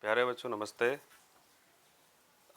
प्यारे बच्चों नमस्ते।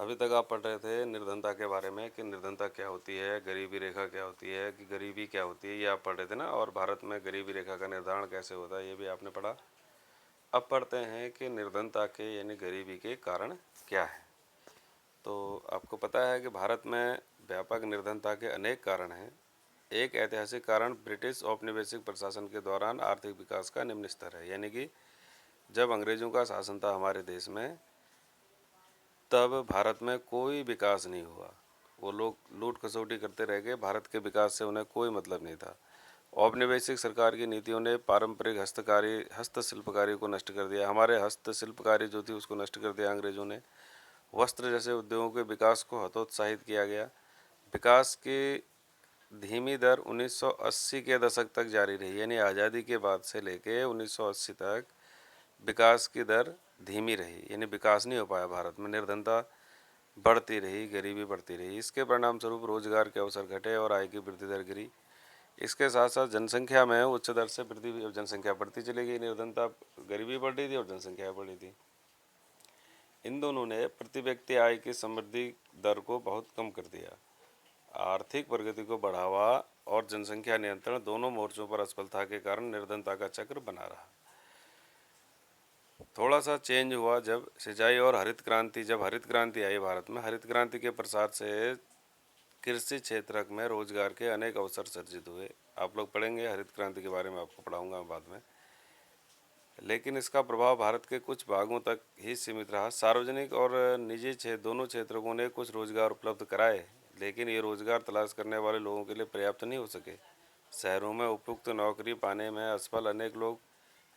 अभी तक आप पढ़ रहे थे निर्धनता के बारे में कि निर्धनता क्या होती है, गरीबी रेखा क्या होती है, कि गरीबी क्या होती है, ये आप पढ़ रहे थे ना। और भारत में गरीबी रेखा का निर्धारण कैसे होता है ये भी आपने पढ़ा। अब पढ़ते हैं कि निर्धनता के यानी गरीबी के कारण क्या है। तो आपको पता है कि भारत में व्यापक निर्धनता के अनेक कारण हैं। एक ऐतिहासिक कारण ब्रिटिश औपनिवेशिक प्रशासन के दौरान आर्थिक विकास का निम्न स्तर है, यानी कि जब अंग्रेजों का शासन था हमारे देश में तब भारत में कोई विकास नहीं हुआ। वो लोग लूट खसोटी करते रह गए, भारत के विकास से उन्हें कोई मतलब नहीं था। औपनिवेशिक सरकार की नीतियों ने पारंपरिक हस्तशिल्पकारी को नष्ट कर दिया। हमारे हस्तशिल्पकारी जो थी उसको नष्ट कर दिया अंग्रेजों ने। वस्त्र जैसे उद्योगों के विकास को हतोत्साहित किया गया। विकास की धीमी दर 1980 के दशक तक जारी रही, यानी आज़ादी के बाद से लेके 1980 तक विकास की दर धीमी रही, यानी विकास नहीं हो पाया भारत में। निर्धनता बढ़ती रही, गरीबी बढ़ती रही। इसके परिणाम स्वरूप रोजगार के अवसर घटे और आय की वृद्धि दर गिरी। इसके साथ साथ जनसंख्या में उच्च दर से वृद्धि, जनसंख्या बढ़ती चली गई, निर्धनता गरीबी बढ़ रही थी और जनसंख्या बढ़ रही थी। इन दोनों ने प्रति व्यक्ति आय की समृद्धि दर को बहुत कम कर दिया। आर्थिक प्रगति को बढ़ावा और जनसंख्या नियंत्रण दोनों मोर्चों पर असफलता के कारण निर्धनता का चक्र बना रहा। थोड़ा सा चेंज हुआ जब सिंचाई और हरित क्रांति, जब हरित क्रांति आई भारत में। हरित क्रांति के प्रसार से कृषि क्षेत्र में रोजगार के अनेक अवसर सृजित हुए। आप लोग पढ़ेंगे हरित क्रांति के बारे में, आपको पढ़ाऊंगा बाद में। लेकिन इसका प्रभाव भारत के कुछ भागों तक ही सीमित रहा। सार्वजनिक और निजी क्षेत्र दोनों क्षेत्रों ने कुछ रोजगार उपलब्ध कराए, लेकिन ये रोजगार तलाश करने वाले लोगों के लिए पर्याप्त नहीं हो सके। शहरों में उपयुक्त नौकरी पाने में असफल अनेक लोग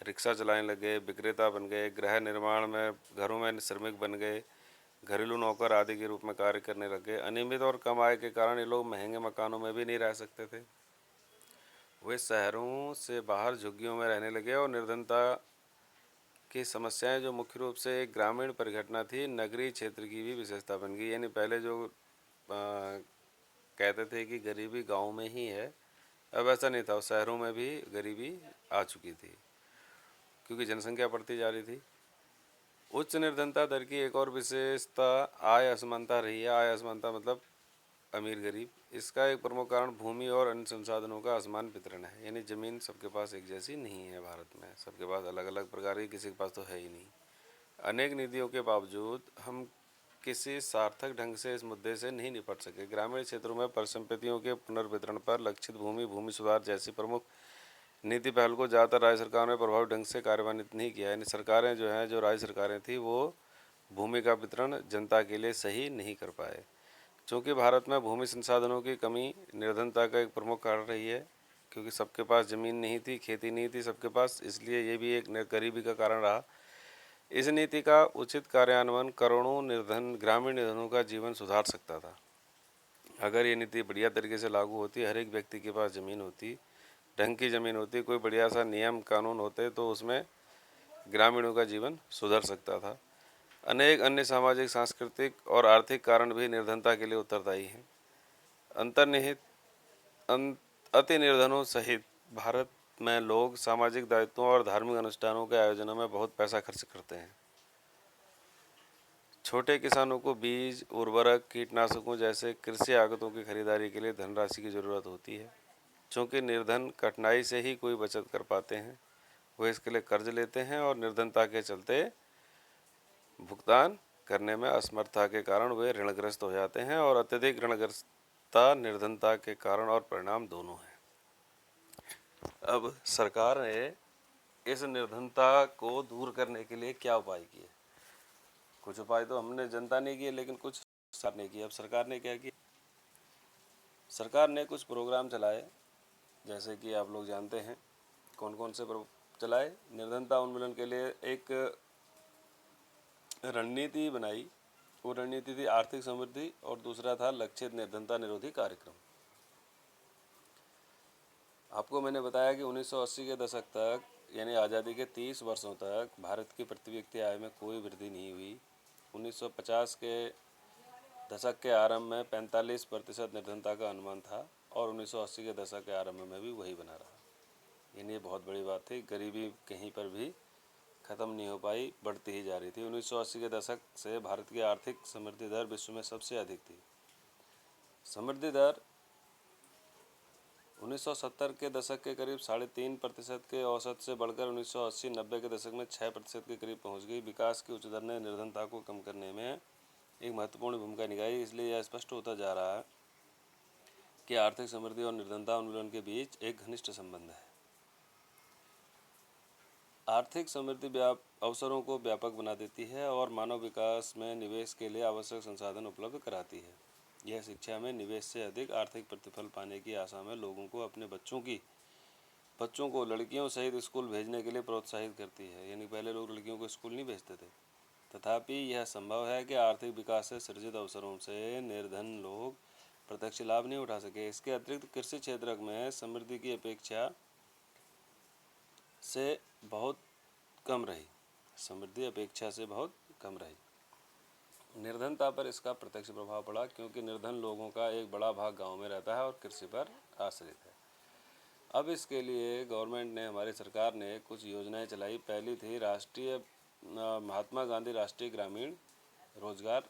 रिक्शा चलाने लगे, विक्रेता बन गए, गृह निर्माण में घरों में श्रमिक बन गए, घरेलू नौकर आदि के रूप में कार्य करने लगे। अनियमित और कम आय के कारण ये लोग महंगे मकानों में भी नहीं रह सकते थे। वे शहरों से बाहर झुग्गियों में रहने लगे और निर्धनता की समस्याएं जो मुख्य रूप से एक ग्रामीण परिघटना थी, नगरीय क्षेत्र की भी विशेषता बन गई। यानी पहले जो कहते थे कि गरीबी गांव में ही है, अब ऐसा नहीं था, शहरों में भी गरीबी आ चुकी थी क्योंकि जनसंख्या बढ़ती जा रही थी। उच्च निर्धनता दर की एक और विशेषता आय असमानता रही है। आय असमानता मतलब अमीर गरीब। इसका एक प्रमुख कारण भूमि और अन्य संसाधनों का असमान वितरण है, यानी ज़मीन सबके पास एक जैसी नहीं है भारत में, सबके पास अलग अलग प्रकार की, किसी के पास तो है ही नहीं। अनेक नीतियों के बावजूद हम किसी सार्थक ढंग से इस मुद्दे से नहीं निपट सके। ग्रामीण क्षेत्रों में परिसंपत्तियों के पुनर्वितरण पर लक्षित भूमि सुधार जैसी प्रमुख नीति पहल को ज़्यादातर राज्य सरकारों ने प्रभावी ढंग से कार्यान्वित नहीं किया। यानी सरकारें जो हैं, जो राज्य सरकारें थी, वो भूमि का वितरण जनता के लिए सही नहीं कर पाए। चूँकि भारत में भूमि संसाधनों की कमी निर्धनता का एक प्रमुख कारण रही है, क्योंकि सबके पास ज़मीन नहीं थी, खेती नहीं थी सबके पास, इसलिए ये भी एक गरीबी का कारण रहा। इस नीति का उचित कार्यान्वयन करोड़ों ग्रामीण निर्धनों का जीवन सुधार सकता था। अगर ये नीति बढ़िया तरीके से लागू होती, हर एक व्यक्ति के पास ज़मीन होती, ढंग की ज़मीन होती, कोई बढ़िया सा नियम कानून होते, तो उसमें ग्रामीणों का जीवन सुधर सकता था। अनेक अन्य सामाजिक, सांस्कृतिक और आर्थिक कारण भी निर्धनता के लिए उत्तरदायी हैं। अंतर्निहित अति निर्धनों सहित भारत में लोग सामाजिक दायित्वों और धार्मिक अनुष्ठानों के आयोजनों में बहुत पैसा खर्च करते हैं। छोटे किसानों को बीज, उर्वरक, कीटनाशकों जैसे कृषि आगतों की खरीदारी के लिए धनराशि की ज़रूरत होती है। चूँकि निर्धन कठिनाई से ही कोई बचत कर पाते हैं, वे इसके लिए कर्ज लेते हैं और निर्धनता के चलते भुगतान करने में असमर्थता के कारण वे ऋणग्रस्त हो जाते हैं। और अत्यधिक ऋणग्रस्तता निर्धनता के कारण और परिणाम दोनों हैं। अब सरकार ने इस निर्धनता को दूर करने के लिए क्या उपाय किए? कुछ उपाय तो हमने जनता ने किए, लेकिन कुछ सरकार ने किए। अब सरकार ने क्या किया? सरकार ने कुछ प्रोग्राम चलाए, जैसे कि आप लोग जानते हैं कौन कौन से चलाए। निर्धनता उन्मूलन के लिए एक रणनीति बनाई। वो रणनीति थी आर्थिक समृद्धि और दूसरा था लक्षित निर्धनता निरोधी कार्यक्रम। आपको मैंने बताया कि 1980 के दशक तक, यानी आज़ादी के 30 वर्षों तक भारत की प्रति व्यक्ति आय में कोई वृद्धि नहीं हुई। 1950 के दशक के आरंभ में 45% निर्धनता का अनुमान था और 1980 के दशक के आरंभ में भी वही बना रहा। यानी ये बहुत बड़ी बात थी, गरीबी कहीं पर भी ख़त्म नहीं हो पाई, बढ़ती ही जा रही थी। 1980 के दशक से भारत की आर्थिक समृद्धि दर विश्व में सबसे अधिक थी। समृद्धि दर 1970 के दशक के करीब 3.5% के औसत से बढ़कर 1980-90 के दशक में 6% के करीब पहुंच गई। विकास की उच्च दर ने निर्धनता को कम करने में एक महत्वपूर्ण भूमिका निभाई। इसलिए यह स्पष्ट होता जा रहा है कि आर्थिक समृद्धि और निर्धनता उन्मूलन के बीच एक घनिष्ठ संबंध है। आर्थिक समृद्धि अवसरों को व्यापक बना देती है और मानव विकास में निवेश के लिए आवश्यक संसाधन उपलब्ध कराती है। यह शिक्षा में निवेश से अधिक आर्थिक प्रतिफल पाने की आशा में लोगों को अपने बच्चों को लड़कियों सहित स्कूल भेजने के लिए प्रोत्साहित करती है। यानी पहले लोग लड़कियों को स्कूल नहीं भेजते थे। तथापि यह संभव है कि आर्थिक विकास से सृजित अवसरों से निर्धन लोग प्रत्यक्ष लाभ नहीं उठा सके। इसके अतिरिक्त कृषि क्षेत्र में समृद्धि की अपेक्षा से बहुत कम रही। निर्धनता पर इसका प्रत्यक्ष प्रभाव पड़ा, क्योंकि निर्धन लोगों का एक बड़ा भाग गांव में रहता है और कृषि पर आश्रित है। अब इसके लिए गवर्नमेंट ने, हमारी सरकार ने कुछ योजनाएं चलाई। पहली थी महात्मा गांधी राष्ट्रीय ग्रामीण रोजगार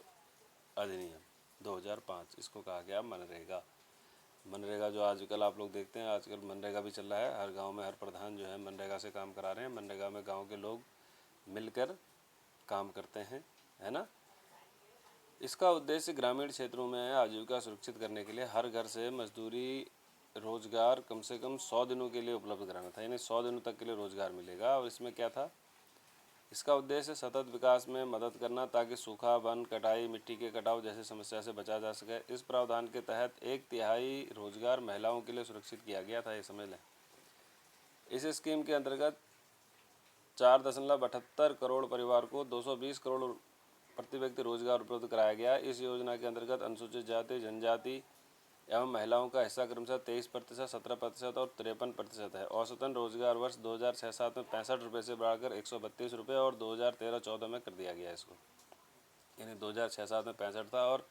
अधिनियम 2005। इसको कहा गया मनरेगा। मनरेगा जो आजकल आप लोग देखते हैं, आजकल मनरेगा भी चल रहा है। हर गांव में हर प्रधान जो है मनरेगा से काम करा रहे हैं। मनरेगा में गांव के लोग मिलकर काम करते हैं, है ना। इसका उद्देश्य ग्रामीण क्षेत्रों में आजीविका सुरक्षित करने के लिए हर घर से मजदूरी रोजगार कम से कम 100 दिनों के लिए उपलब्ध कराना था। यानी 100 दिनों तक के लिए रोजगार मिलेगा। और इसमें क्या था, इसका उद्देश्य सतत विकास में मदद करना, ताकि सूखा, वन कटाई, मिट्टी के कटाव जैसी समस्या से बचा जा सके। इस प्रावधान के तहत 1/3 रोजगार महिलाओं के लिए सुरक्षित किया गया था, ये समझ लें। इस स्कीम के अंतर्गत 4.78 करोड़ परिवार को 220 करोड़ प्रति व्यक्ति रोजगार उपलब्ध कराया गया। इस योजना के अंतर्गत अनुसूचित जाति, जनजाति एवं महिलाओं का हिस्सा क्रमशः 23%, 17% और 53% है। औसतन रोजगार वर्ष 2006-07 में 65 रुपये से बढ़ाकर 132 रुपये और 2013-14 में कर दिया गया इसको। यानी 2006-07 में 65 था और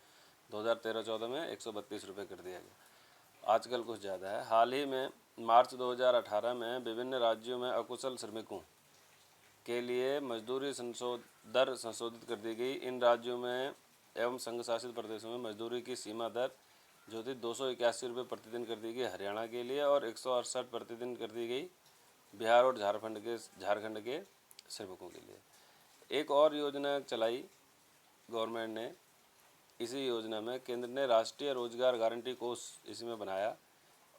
2013-14 में 132 रुपये कर दिया गया। आजकल कुछ ज़्यादा है। हाल ही में मार्च 2018 में विभिन्न राज्यों में अकुशल श्रमिकों के लिए मजदूरी दर संशोधित कर दी गई। इन राज्यों में एवं संघ शासित प्रदेशों में मजदूरी की सीमा दर जो थी 281 रुपये प्रतिदिन कर दी गई हरियाणा के लिए, और 168 प्रतिदिन कर दी गई बिहार और झारखंड के श्रमिकों के लिए। एक और योजना चलाई गवर्नमेंट ने। इसी योजना में केंद्र ने राष्ट्रीय रोजगार गारंटी कोष इसी में बनाया,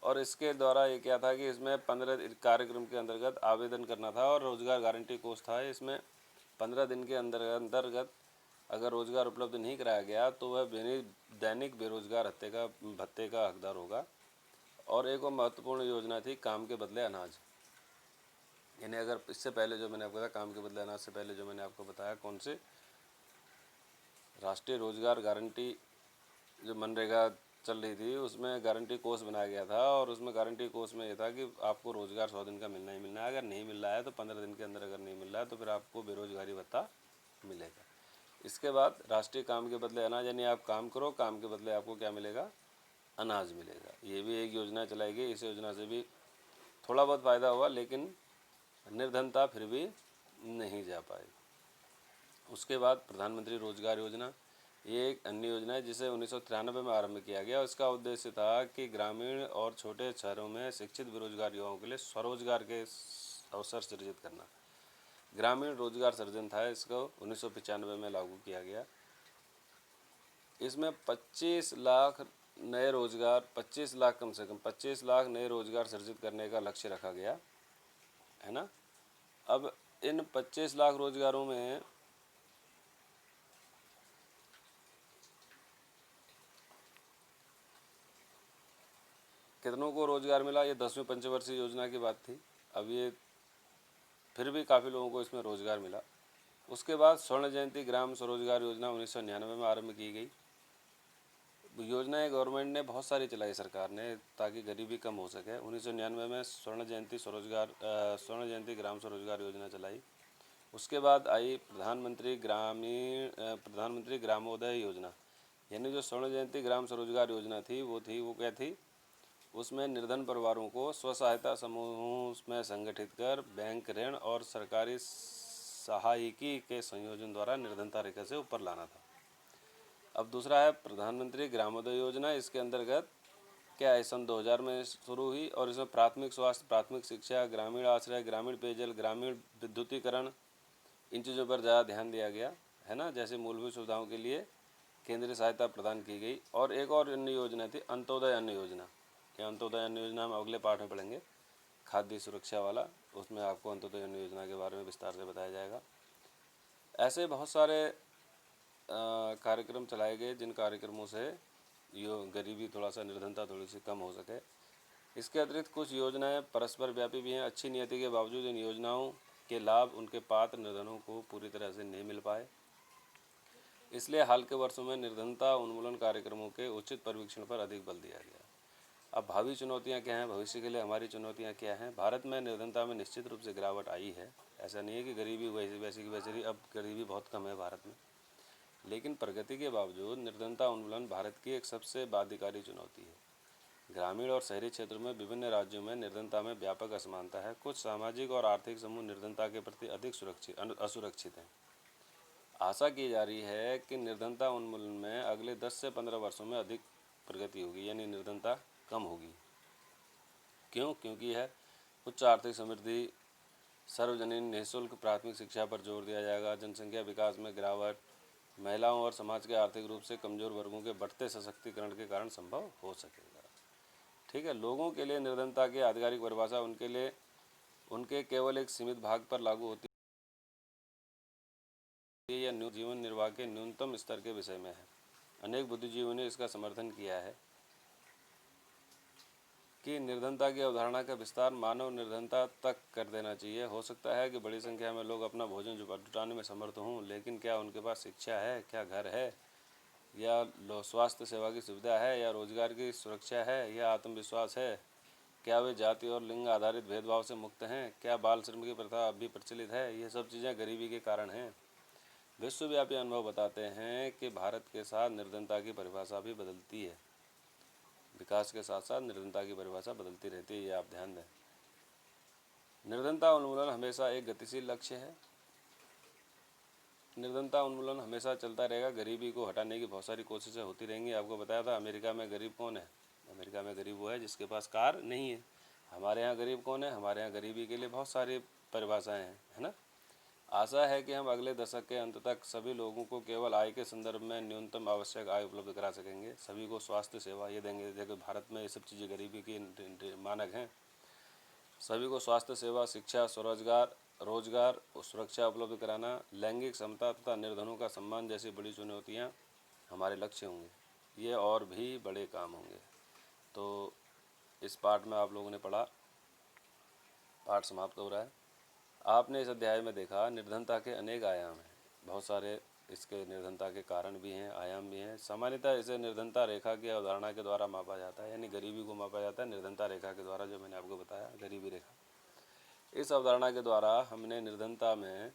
और इसके द्वारा ये क्या था कि इसमें 15 कार्यक्रम के अंतर्गत आवेदन करना था और रोजगार गारंटी कोष था। इसमें 15 दिन के अंतर्गत अगर रोजगार उपलब्ध नहीं कराया गया तो वह दैनिक बेरोजगार भत्ते का हकदार होगा। और एक और महत्वपूर्ण योजना थी काम के बदले अनाज। यानी अगर इससे पहले जो मैंने आपको बताया, काम के बदले अनाज से पहले जो मैंने आपको बताया, कौन से राष्ट्रीय रोजगार गारंटी जो मनरेगा चल रही थी, उसमें गारंटी कोष बनाया गया था। और उसमें गारंटी कोष में ये था कि आपको रोज़गार 100 दिन का मिलना ही मिलना है। अगर नहीं मिल रहा है तो 15 दिन के अंदर अगर नहीं मिल रहा है तो फिर आपको बेरोजगारी भत्ता मिलेगा। इसके बाद राष्ट्रीय काम के बदले अनाज, यानी आप काम करो, काम के बदले आपको क्या मिलेगा, अनाज मिलेगा। ये भी एक योजना चलाई गई। इस योजना से भी थोड़ा बहुत फ़ायदा हुआ, लेकिन निर्धनता फिर भी नहीं जा पाई। उसके बाद प्रधानमंत्री रोजगार योजना, ये एक अन्य योजना है जिसे 1993 में आरंभ किया गया। इसका उद्देश्य था कि ग्रामीण और छोटे शहरों में शिक्षित बेरोजगार युवाओं के लिए स्वरोजगार के अवसर सृजित करना। ग्रामीण रोजगार सृजन था, इसको 1995 में लागू किया गया। इसमें 25 लाख नए रोजगार, 25 लाख कम से कम 25 लाख नए रोजगार सृजित करने का लक्ष्य रखा गया, है ना। अब इन 25 लाख रोजगारों में कितनों को रोजगार मिला, ये 10वीं पंचवर्षीय योजना की बात थी। अब ये फिर भी काफ़ी लोगों को इसमें रोजगार मिला। उसके बाद स्वर्ण जयंती ग्राम स्वरोजगार योजना 1999 में आरंभ की गई। योजनाएं गवर्नमेंट ने बहुत सारी चलाई, सरकार ने, ताकि गरीबी कम हो सके। 1999 में स्वर्ण जयंती ग्राम स्वरोजगार योजना चलाई। उसके बाद आई प्रधानमंत्री ग्रामोदय योजना। यानी जो स्वर्ण जयंती ग्राम स्वरोजगार योजना थी वो क्या थी, उसमें निर्धन परिवारों को स्व सहायता समूह में संगठित कर बैंक ऋण और सरकारी सहायिकी के संयोजन द्वारा निर्धनता रेखा से ऊपर लाना था। अब दूसरा है प्रधानमंत्री ग्रामोदय योजना। इसके अंतर्गत क्या है, सन 2000 में शुरू हुई और इसमें प्राथमिक स्वास्थ्य, प्राथमिक शिक्षा, ग्रामीण आश्रय, ग्रामीण पेयजल, ग्रामीण विद्युतीकरण, इन चीज़ों पर ज़्यादा ध्यान दिया गया है ना। जैसे मूलभूत सुविधाओं के लिए केंद्रीय सहायता प्रदान की गई। और एक और अन्य योजना थी अंत्योदय अन्न योजना। ये अंत्योदय अन्न योजना हम अगले पाठ में पढ़ेंगे, खाद्य सुरक्षा वाला, उसमें आपको अंत्योदय अन्न योजना के बारे में विस्तार से बताया जाएगा। ऐसे बहुत सारे कार्यक्रम चलाए गए जिन कार्यक्रमों से यो गरीबी, थोड़ा सा निर्धनता थोड़ी सी कम हो सके। इसके अतिरिक्त कुछ योजनाएं परस्पर व्यापी भी हैं। अच्छी नियति के बावजूद इन योजनाओं के लाभ उनके पात्र निर्धनों को पूरी तरह से नहीं मिल पाए। इसलिए हाल के वर्षों में निर्धनता उन्मूलन कार्यक्रमों के उचित परीक्षण पर अधिक बल दिया गया। अब भावी चुनौतियां क्या हैं, भविष्य के लिए हमारी चुनौतियां क्या हैं। भारत में निर्धनता में निश्चित रूप से गिरावट आई है। ऐसा नहीं है कि गरीबी वैसी की वैसी रही, अब गरीबी बहुत कम है भारत में। लेकिन प्रगति के बावजूद निर्धनता उन्मूलन भारत की एक सबसे बाध्यकारी चुनौती है। ग्रामीण और शहरी क्षेत्रों में विभिन्न राज्यों में निर्धनता में व्यापक असमानता है। कुछ सामाजिक और आर्थिक समूह निर्धनता के प्रति अधिक असुरक्षित हैं। आशा की जा रही है कि निर्धनता उन्मूलन में अगले 10 से 15 वर्षों में अधिक प्रगति होगी, यानी निर्धनता कम होगी। क्यों? क्योंकि यह उच्च आर्थिक समृद्धि, सार्वजनिक निःशुल्क प्राथमिक शिक्षा पर जोर दिया जाएगा, जनसंख्या विकास में गिरावट, महिलाओं और समाज के आर्थिक रूप से कमज़ोर वर्गों के बढ़ते सशक्तिकरण के कारण संभव हो सकेगा। ठीक है। लोगों के लिए निर्धनता की आधिकारिक परिभाषा उनके केवल एक सीमित भाग पर लागू होती है या जीवन निर्वाह के न्यूनतम स्तर के विषय में है। अनेक बुद्धिजीवियों ने इसका समर्थन किया है कि निर्धनता की अवधारणा का विस्तार मानव निर्धनता तक कर देना चाहिए। हो सकता है कि बड़ी संख्या में लोग अपना भोजन जुटाने में समर्थ हों, लेकिन क्या उनके पास शिक्षा है, क्या घर है, या स्वास्थ्य सेवा की सुविधा है, या रोजगार की सुरक्षा है, या आत्मविश्वास है? क्या वे जाति और लिंग आधारित भेदभाव से मुक्त हैं? क्या बाल श्रम की प्रथा अब भी प्रचलित है? ये सब चीज़ें गरीबी के कारण हैं। विश्वव्यापी अनुभव बताते हैं कि भारत के साथ निर्धनता की परिभाषा भी बदलती है। विकास के साथ साथ निर्धनता की परिभाषा बदलती रहती है, ये आप ध्यान दें। निर्धनता उन्मूलन हमेशा एक गतिशील लक्ष्य है। निर्धनता उन्मूलन हमेशा चलता रहेगा। गरीबी को हटाने की बहुत सारी कोशिशें होती रहेंगी। आपको बताया था अमेरिका में गरीब कौन है? अमेरिका में गरीब वो है जिसके पास कार नहीं है। हमारे यहाँ गरीब कौन है? हमारे यहाँ गरीबी के लिए बहुत सारी परिभाषाएँ हैं, है ना। आशा है कि हम अगले दशक के अंत तक सभी लोगों को केवल आय के संदर्भ में न्यूनतम आवश्यक आय उपलब्ध करा सकेंगे। सभी को स्वास्थ्य सेवा ये देंगे। देखो भारत में ये सब चीज़ें गरीबी की मानक हैं। सभी को स्वास्थ्य सेवा, शिक्षा, स्वरोजगार, रोजगार और सुरक्षा उपलब्ध कराना, लैंगिक समता तथा निर्धनों का सम्मान जैसी बड़ी चुनौतियाँ हमारे लक्ष्य होंगे। ये और भी बड़े काम होंगे। तो इस पाठ में आप लोगों ने पढ़ा, पाठ समाप्त हो रहा है। आपने इस अध्याय में देखा निर्धनता के अनेक आयाम हैं। बहुत सारे इसके निर्धनता के कारण भी हैं, आयाम भी हैं। सामान्यतः इसे निर्धनता रेखा की अवधारणा के द्वारा मापा जाता है, यानी गरीबी को मापा जाता है निर्धनता रेखा के द्वारा, जो मैंने आपको बताया गरीबी रेखा। इस अवधारणा के द्वारा हमने निर्धनता में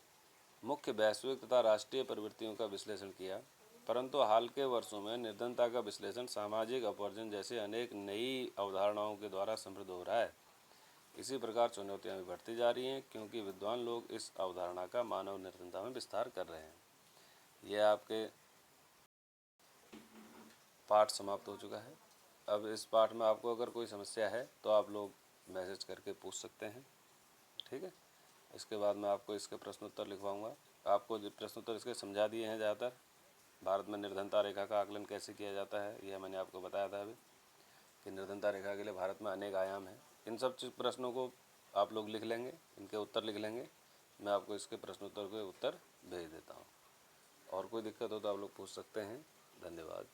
मुख्य वैश्विक तथा राष्ट्रीय प्रवृत्तियों का विश्लेषण किया, परंतु हाल के वर्षों में निर्धनता का विश्लेषण सामाजिक अपवर्जन जैसे अनेक नई अवधारणाओं के द्वारा समृद्ध हो रहा है। इसी प्रकार चुनौतियां भी बढ़ती जा रही हैं, क्योंकि विद्वान लोग इस अवधारणा का मानव निर्धनता में विस्तार कर रहे हैं। यह आपके पाठ समाप्त हो चुका है। अब इस पाठ में आपको अगर कोई समस्या है तो आप लोग मैसेज करके पूछ सकते हैं, ठीक है। इसके बाद मैं आपको इसके प्रश्नोत्तर लिखवाऊंगा। आपको प्रश्नोत्तर इसके समझा दिए हैं ज़्यादातर। भारत में निर्धनता रेखा का आकलन कैसे किया जाता है यह मैंने आपको बताया था अभी, कि निर्धनता रेखा के लिए भारत में अनेक आयाम हैं। इन सब प्रश्नों को आप लोग लिख लेंगे, इनके उत्तर लिख लेंगे। मैं आपको इसके प्रश्नोत्तर के उत्तर भेज देता हूँ। और कोई दिक्कत हो तो आप लोग पूछ सकते हैं। धन्यवाद।